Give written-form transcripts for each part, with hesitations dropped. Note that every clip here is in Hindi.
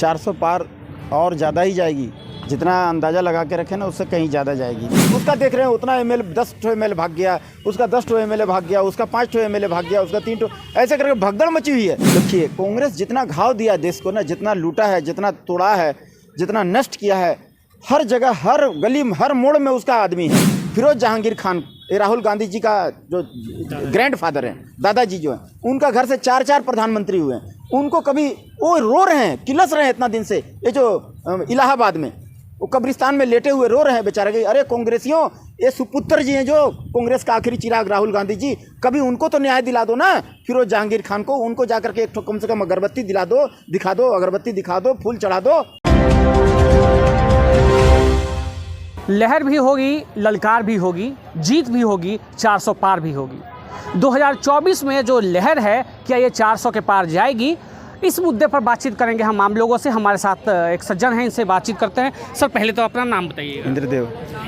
400 पार और ज़्यादा ही जाएगी। जितना अंदाज़ा लगा के रखे ना उससे कहीं ज़्यादा जाएगी। उसका देख रहे हैं उतना एमएलए 10 एमएलए भाग गया, उसका 10 एमएलए भाग गया, उसका 5 एमएलए भाग गया, उसका 3 ऐसे करके भगदड़ मची हुई है। देखिए कांग्रेस जितना घाव दिया देश को ना, जितना लूटा है, जितना तोड़ा है, जितना नष्ट किया है, हर जगह हर गली में हर मोड़ में उसका आदमी है। फिरोज जहांगीर खान, राहुल गांधी जी का जो ग्रैंडफादर हैं, दादाजी जो हैं, उनका घर से 4 प्रधानमंत्री हुए हैं। उनको कभी वो रो रहे हैं, किलस रहे हैं इतना दिन से। ये जो इलाहाबाद में वो कब्रिस्तान में लेटे हुए रो रहे हैं बेचारे। अरे कांग्रेसियों, ये सुपुत्र जी हैं जो कांग्रेस का आखिरी चिराग राहुल गांधी जी, कभी उनको तो न्याय दिला दो ना। फिरोज जहांगीर खान को, उनको जाकर के एक कम से कम अगरबत्ती दिला दो, दिखा दो, अगरबत्ती दिखा दो, फूल चढ़ा दो। लहर भी होगी, ललकार भी होगी, जीत भी होगी, 400 पार भी होगी। 2024 में जो लहर है, क्या ये 400 के पार जाएगी? इस मुद्दे पर बातचीत करेंगे हम आम लोगों से। हमारे साथ एक सज्जन हैं, इनसे बातचीत करते हैं। सर पहले तो अपना नाम बताइए।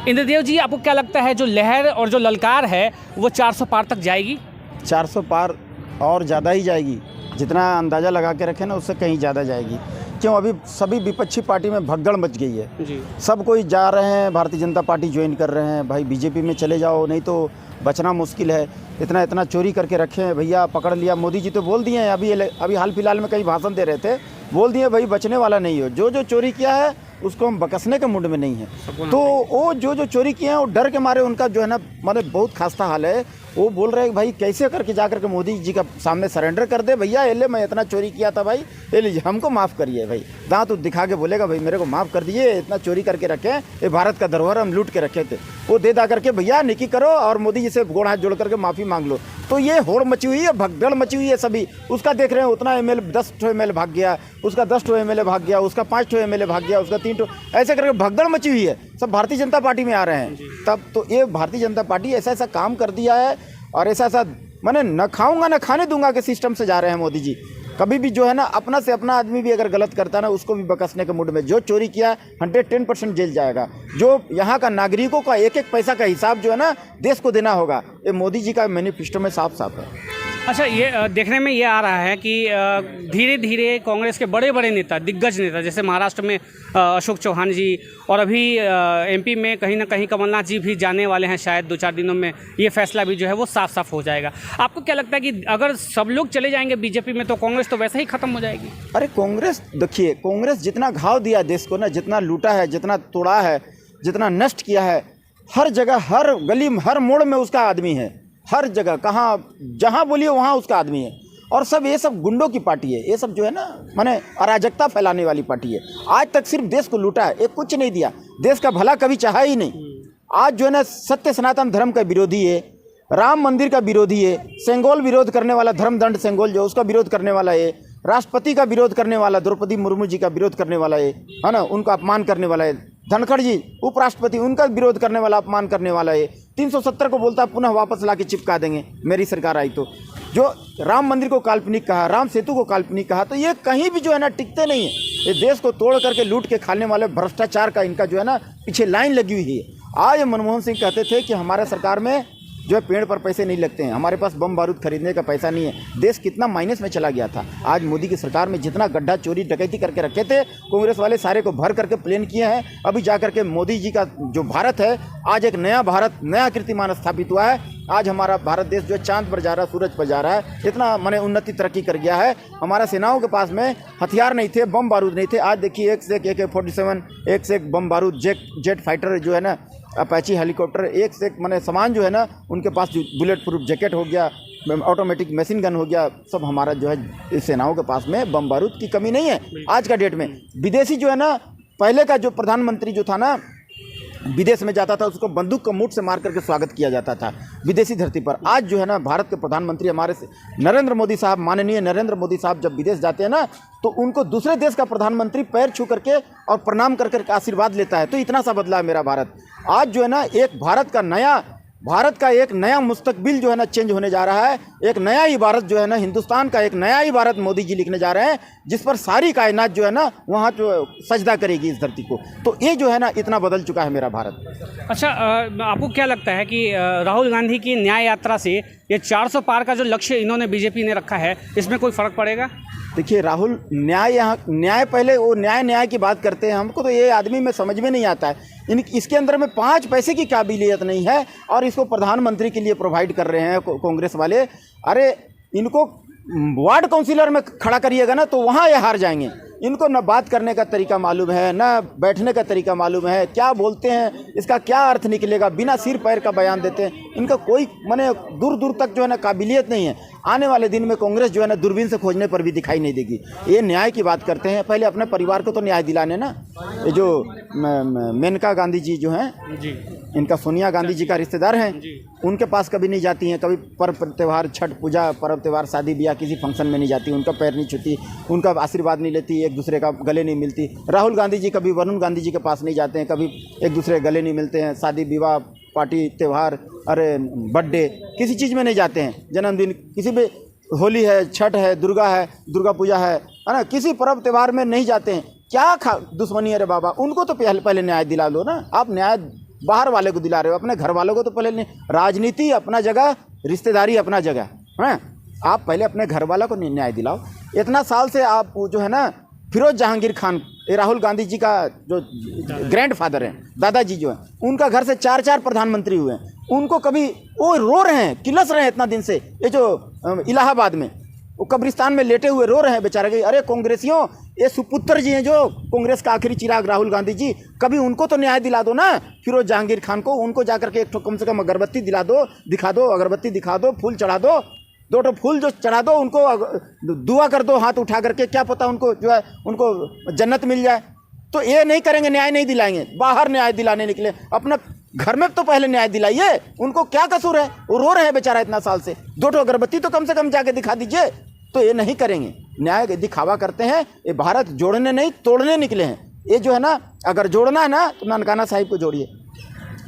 इंद्रदेव जी, आपको क्या लगता है जो लहर और जो ललकार है वो 400 पार तक जाएगी? 400 पार और ज़्यादा ही जाएगी। जितना अंदाज़ा लगा के रखे ना उससे कहीं ज़्यादा जाएगी। क्यों, अभी सभी विपक्षी पार्टी में भगदड़ मच गई है जी। सब कोई जा रहे हैं, भारतीय जनता पार्टी ज्वाइन कर रहे हैं। भाई बीजेपी में चले जाओ, नहीं तो बचना मुश्किल है। इतना इतना चोरी करके रखे हैं भैया, पकड़ लिया। मोदी जी तो बोल दिए हैं, अभी हाल फिलहाल में कहीं भाषण दे रहे थे, बोल दिए भाई बचने वाला नहीं हो। जो चोरी किया है उसको हम बकसने के मूड में नहीं है। तो वो जो चोरी किए हैं वो डर के मारे उनका जो है ना, माने बहुत खास्ता हाल है। वो बोल रहे हैं भाई कैसे करके जा करके मोदी जी का सामने सरेंडर कर दे। भैया ये ले, मैं इतना चोरी किया था भाई, ये लीजिए हमको माफ़ करिए। भाई दांत तो दिखा के बोलेगा भाई मेरे को माफ़ कर दिए, इतना चोरी करके रखे, ये भारत का धरोहर हम लूट के रखे थे। वो दे दा करके भैया निकी करो और मोदी जी से गोड़ हाथ जोड़ करके माफ़ी मांग लो। तो ये होड़ मची हुई है, भगदड़ मची हुई है सभी। उसका देख रहे हैं उतना एमएलए 10 एमएलए भाग गया, उसका 10 एमएलए भाग गया, उसका 5 एमएलए भाग गया, उसका 3 ऐसे करके भगदड़ मची हुई है। सब भारतीय जनता पार्टी में आ रहे हैं। तब तो ये भारतीय जनता पार्टी ऐसा ऐसा काम कर दिया है और ऐसा ऐसा मैंने न खाऊंगा न खाने दूंगा के सिस्टम से जा रहे हैं मोदी जी। कभी भी जो है ना, अपना से अपना आदमी भी अगर गलत करता है ना, उसको भी बकसने के मूड में। जो चोरी किया 110% जेल जाएगा। जो यहाँ का नागरिकों का एक एक पैसा का हिसाब जो है ना देश को देना होगा, ये मोदी जी का मैनिफेस्टो में साफ साफ है। अच्छा, ये देखने में ये आ रहा है कि धीरे धीरे कांग्रेस के बड़े बड़े नेता, दिग्गज नेता, जैसे महाराष्ट्र में अशोक चौहान जी, और अभी एमपी में कहीं ना कहीं कमलनाथ जी भी जाने वाले हैं। शायद 2-4 दिनों में ये फैसला भी जो है वो साफ साफ हो जाएगा। आपको क्या लगता है कि अगर सब लोग चले जाएंगे बीजेपी में तो कांग्रेस तो वैसे ही ख़त्म हो जाएगी? अरे कांग्रेस, देखिए कांग्रेस जितना घाव दिया देश को ना, जितना लूटा है, जितना तोड़ा है, जितना नष्ट किया है, हर जगह हर गली में हर मोड़ में उसका आदमी है। हर जगह कहाँ जहाँ बोलिए वहाँ उसका आदमी है। और सब ये सब गुंडों की पार्टी है। ये सब जो है ना, माने अराजकता फैलाने वाली पार्टी है। आज तक सिर्फ देश को लूटा है, एक कुछ नहीं दिया। देश का भला कभी चाहा ही नहीं। आज जो है ना, सत्य सनातन धर्म का विरोधी है, राम मंदिर का विरोधी है, सेंगोल विरोध करने वाला, धर्मदंड सेंगोल जो उसका विरोध करने वाला है, राष्ट्रपति का विरोध करने वाला, द्रौपदी मुर्मू जी का विरोध करने वाला है ना, उनका अपमान करने वाला है। धनखड़ जी उपराष्ट्रपति, उनका विरोध करने वाला, अपमान करने वाला है। 370 को बोलता है पुनः वापस ला के चिपका देंगे मेरी सरकार आई तो। जो राम मंदिर को काल्पनिक कहा, राम सेतु को काल्पनिक कहा, तो ये कहीं भी जो है ना टिकते नहीं है। ये देश को तोड़ करके लूट के खाने वाले भ्रष्टाचार का इनका जो है ना पीछे लाइन लगी हुई है। आज मनमोहन सिंह कहते थे कि हमारे सरकार में जो है पेड़ पर पैसे नहीं लगते हैं, हमारे पास बम बारूद खरीदने का पैसा नहीं है। देश कितना माइनस में चला गया था। आज मोदी की सरकार में जितना गड्ढा चोरी डकैती करके रखे थे कांग्रेस वाले, सारे को भर करके प्लेन किए हैं। अभी जा करके मोदी जी का जो भारत है, आज एक नया भारत, नया कीर्तिमान स्थापित हुआ है। आज हमारा भारत देश जो चांद पर जा रहा है, सूरज पर जा रहा है। इतना माने उन्नति तरक्की कर गया है। हमारा सेनाओं के पास में हथियार नहीं थे, बम बारूद नहीं थे। आज देखिए एक से एक AK-47, एक से एक बम बारूद, जेट फाइटर जो है ना, अपाची हेलीकॉप्टर, एक से एक माने सामान जो है ना उनके पास, जो बुलेट प्रूफ जैकेट हो गया, ऑटोमेटिक मशीन गन हो गया, सब हमारा जो है सेनाओं के पास में बम बारूद की कमी नहीं है आज का डेट में। विदेशी जो है ना, पहले का जो प्रधानमंत्री जो था ना, विदेश में जाता था उसको बंदूक का मुठ से मार करके स्वागत किया जाता था विदेशी धरती पर। आज जो है ना, भारत के प्रधानमंत्री हमारे नरेंद्र मोदी साहब, माननीय नरेंद्र मोदी साहब जब विदेश जाते हैं ना, तो उनको दूसरे देश का प्रधानमंत्री पैर छू करके और प्रणाम कर करके आशीर्वाद लेता है। तो इतना सा बदला है मेरा भारत। आज जो है ना, एक भारत का नया भारत का एक नया मुस्तकबिल जो है ना चेंज होने जा रहा है। एक नया ही भारत जो है ना, हिंदुस्तान का एक नया ही भारत मोदी जी लिखने जा रहे हैं, जिस पर सारी कायनात जो है ना वहाँ जो सजदा करेगी इस धरती को। तो ये जो है ना इतना बदल चुका है मेरा भारत। अच्छा, आपको क्या लगता है कि राहुल गांधी की न्याय यात्रा से ये 400 पार का जो लक्ष्य इन्होंने बीजेपी ने रखा है, इसमें कोई फ़र्क पड़ेगा? देखिए, राहुल न्याय पहले वो न्याय की बात करते हैं। हमको तो ये आदमी में समझ में नहीं आता है। इसके अंदर में 5 पैसे की काबिलियत नहीं है और इसको प्रधानमंत्री के लिए प्रोवाइड कर रहे हैं कांग्रेस वाले। अरे इनको वार्ड काउंसिलर में खड़ा करिएगा ना तो वहाँ ये हार जाएंगे। इनको न बात करने का तरीका मालूम है, न बैठने का तरीका मालूम है, क्या बोलते हैं इसका क्या अर्थ निकलेगा, बिना सिर पैर का बयान देते हैं। इनका कोई माने दूर दूर तक जो है ना काबिलियत नहीं है। आने वाले दिन में कांग्रेस जो है ना दूरबीन से खोजने पर भी दिखाई नहीं देगी। ये न्याय की बात करते हैं, पहले अपने परिवार को तो न्याय दिलाने ना। ये जो मेनका गांधी जी जो हैं जी, इनका सोनिया गांधी जी का रिश्तेदार हैं, उनके पास कभी नहीं जाती हैं। कभी पर्व त्यौहार, छठ पूजा, पर्व त्यौहार, शादी ब्याह, किसी फंक्शन में नहीं जाती, उनका पैर नहीं छूती, उनका आशीर्वाद नहीं लेती, एक दूसरे का गले नहीं मिलती। राहुल गांधी जी कभी वरुण गांधी जी के पास नहीं जाते हैं, कभी एक दूसरे के गले नहीं मिलते हैं। शादी विवाह, पार्टी त्यौहार, अरे बर्थडे, किसी चीज़ में नहीं जाते हैं। जन्मदिन, किसी भी, होली है, छठ है, दुर्गा पूजा है ना, किसी पर्व त्यौहार में नहीं जाते हैं। क्या दुश्मनी है रे बाबा? उनको तो पहले न्याय दिला लो ना। आप न्याय बाहर वाले को दिला रहे हो, अपने घर वालों को तो पहले नहीं। राजनीति अपना जगह, रिश्तेदारी अपना जगह है। आप पहले अपने घर वालों को न्याय दिलाओ। इतना साल से आप जो है ना फिरोज जहांगीर खान, ये राहुल गांधी जी का जो ग्रैंडफादर हैं, दादाजी जो हैं, उनका घर से 4 प्रधानमंत्री हुए हैं। उनको कभी वो रो रहे हैं, किलस रहे हैं इतना दिन से। ये जो इलाहाबाद में वो कब्रिस्तान में लेटे हुए रो रहे हैं बेचारे। अरे कांग्रेसियों, ये सुपुत्र जी हैं जो कांग्रेस का आखिरी चिराग राहुल गांधी जी, कभी उनको तो न्याय दिला दो ना। फिरोज जहांगीर खान को, उनको जाकर के एक ठो कम से कम अगरबत्ती दिला दो, दिखा दो, अगरबत्ती दिखा दो, फूल चढ़ा दो, 2 फूल जो चढ़ा दो, उनको दुआ कर दो हाथ उठा करके, क्या पता उनको जो है उनको जन्नत मिल जाए। तो ये नहीं करेंगे, न्याय नहीं दिलाएंगे, बाहर न्याय दिलाने निकले। अपना घर में तो पहले न्याय दिलाइए। उनको क्या कसूर है? वो रो रहे हैं बेचारा इतना साल से। 2 अगरबत्ती तो कम से कम जाके दिखा दीजिए। तो ये नहीं करेंगे, न्याय दिखावा करते हैं। ये भारत जोड़ने नहीं तोड़ने निकले हैं। ये जो है ना, अगर जोड़ना है ना तो ननकाना साहिब को जोड़िए,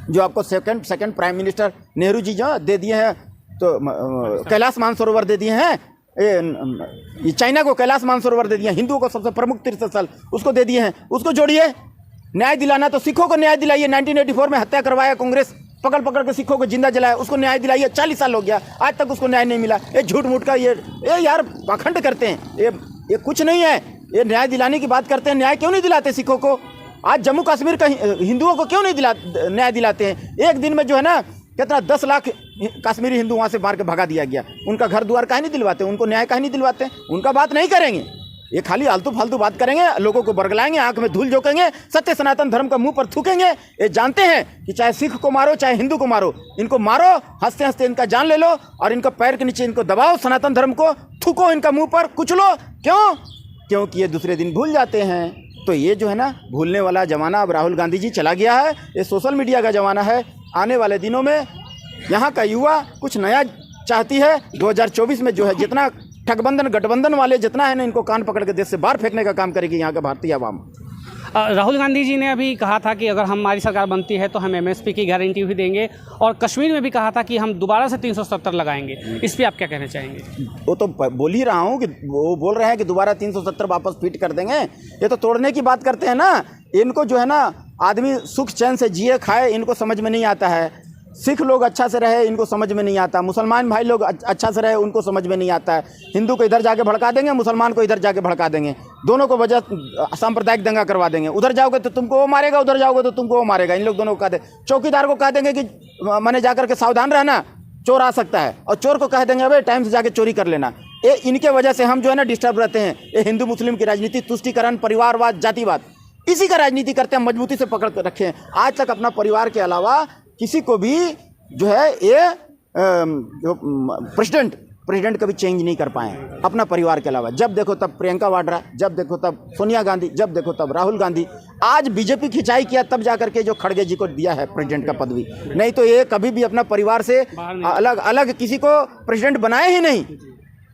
जो आपको second prime minister Nehru ji जो दे दिए हैं। तो कैलाश मानसरोवर दे दिए हैं, ये चाइना को कैलाश मानसरोवर दे दिए हैं, हिंदुओं को सबसे प्रमुख तीर्थ स्थल उसको दे दिए हैं। उसको जोड़िए। न्याय दिलाना तो सिखों को न्याय दिलाइए। 1984 में हत्या करवाया कांग्रेस, पकड़ के सिखों को जिंदा जलाया, उसको न्याय दिलाइए। 40 साल हो गया, आज तक उसको न्याय नहीं मिला। ये झूठ मूठ का ये यार पाखंड करते हैं। ये कुछ नहीं है। ये न्याय दिलाने की बात करते हैं, न्याय क्यों नहीं दिलाते सिखों को? आज जम्मू कश्मीर का हिंदुओं को क्यों नहीं न्याय दिलाते हैं? एक दिन में जो है ना कितना 10 लाख कश्मीरी हिंदू वहाँ से मार के भगा दिया गया। उनका घर द्वार काहे नहीं दिलवाते? उनको न्याय काहे नहीं दिलवाते? उनका बात नहीं करेंगे। ये खाली आलतू फालतू बात करेंगे, लोगों को बरगलाएंगे, आंख में धूल झोंकेंगे, सत्य सनातन धर्म का मुंह पर थूकेंगे। ये जानते हैं कि चाहे सिख को मारो चाहे हिंदू को मारो, इनको मारो, हंसते हंसते इनका जान ले लो और इनको पैर के नीचे इनको दबाओ, सनातन धर्म को थूको, इनका मुंह पर कुचलो। क्यों? क्योंकि ये दूसरे दिन भूल जाते हैं। तो ये जो है ना भूलने वाला ज़माना अब राहुल गांधी जी चला गया है। ये सोशल मीडिया का ज़माना है। आने वाले दिनों में यहाँ का युवा कुछ नया चाहती है। 2024 में जो है जितना ठगबंधन गठबंधन वाले जितना है ना, इनको कान पकड़ के देश से बाहर फेंकने का काम करेगी यहाँ का भारतीय आवाम। राहुल गांधी जी ने अभी कहा था कि अगर हमारी सरकार बनती है तो हम MSP की गारंटी भी देंगे, और कश्मीर में भी कहा था कि हम दोबारा से 370 लगाएंगे। इस पर आप क्या कहना चाहेंगे? वो तो बोल ही रहा हूँ कि वो बोल रहे हैं कि दोबारा 370 वापस फिट कर देंगे। ये तो तोड़ने की बात करते हैं ना। इनको जो है ना आदमी सुख चैन से जिए खाए, इनको समझ में नहीं आता है। सिख लोग अच्छा से रहे, इनको समझ में नहीं आता। मुसलमान भाई लोग अच्छा से रहे, उनको समझ में नहीं आता है। हिंदू को इधर जाके भड़का देंगे, मुसलमान को इधर जाके भड़का देंगे, दोनों को वजह सांप्रदायिक दंगा करवा देंगे। उधर जाओगे तो तुमको वो मारेगा, उधर जाओगे तो तुमको वो मारेगा। इन लोग दोनों को कह दे, चौकीदार को कह देंगे कि मैंने जाकर के सावधान रहना, चोर आ सकता है, और चोर को कह देंगे अबे टाइम से जाके चोरी कर लेना। ये इनके वजह से हम जो है ना डिस्टर्ब रहते हैं। ये हिंदू मुस्लिम की राजनीति, तुष्टीकरण, परिवारवाद, जातिवाद, इसी का राजनीति करते हैं। मजबूती से पकड़ कर रखे हैं। आज तक अपना परिवार के अलावा किसी को भी जो है ये प्रेसिडेंट कभी चेंज नहीं कर पाए अपना परिवार के अलावा। जब देखो तब प्रियंका वाड्रा, जब देखो तब सोनिया गांधी, जब देखो तब राहुल गांधी। आज बीजेपी खिंचाई किया तब जाकर के जो खड़गे जी को दिया है प्रेसिडेंट का पदवी, नहीं तो ये कभी भी अपना परिवार से अलग किसी को प्रेसिडेंट बनाए ही नहीं।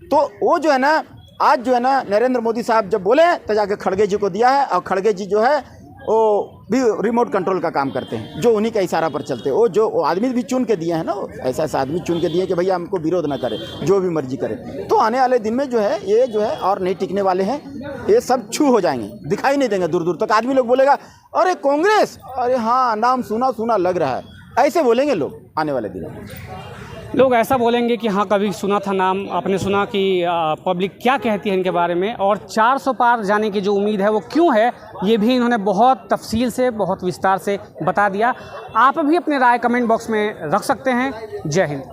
तो वो जो है ना आज जो है ना नरेंद्र मोदी साहब जब बोले तो जाके खड़गे जी को दिया है। और खड़गे जी जो है वो भी रिमोट कंट्रोल का काम करते हैं, जो उन्हीं का इशारा पर चलते हैं। वो आदमी भी चुन के दिए हैं ना, वो ऐसा ऐसा आदमी चुन के दिए कि भैया हमको विरोध ना करे, जो भी मर्जी करे। तो आने वाले दिन में जो है ये जो है और नहीं टिकने वाले हैं, ये सब छू हो जाएंगे, दिखाई नहीं देंगे दूर दूर तक। आदमी लोग बोलेगा अरे कांग्रेस, अरे हाँ नाम सुना सुना लग रहा है, ऐसे बोलेंगे लोग आने वाले दिनों में। लोग ऐसा बोलेंगे कि हाँ कभी सुना था नाम, आपने सुना कि पब्लिक क्या कहती है इनके बारे में, और 400 पार जाने की जो उम्मीद है वो क्यों है, ये भी इन्होंने बहुत तफसील से, बहुत विस्तार से बता दिया। आप भी अपने राय कमेंट बॉक्स में रख सकते हैं। जय हिंद।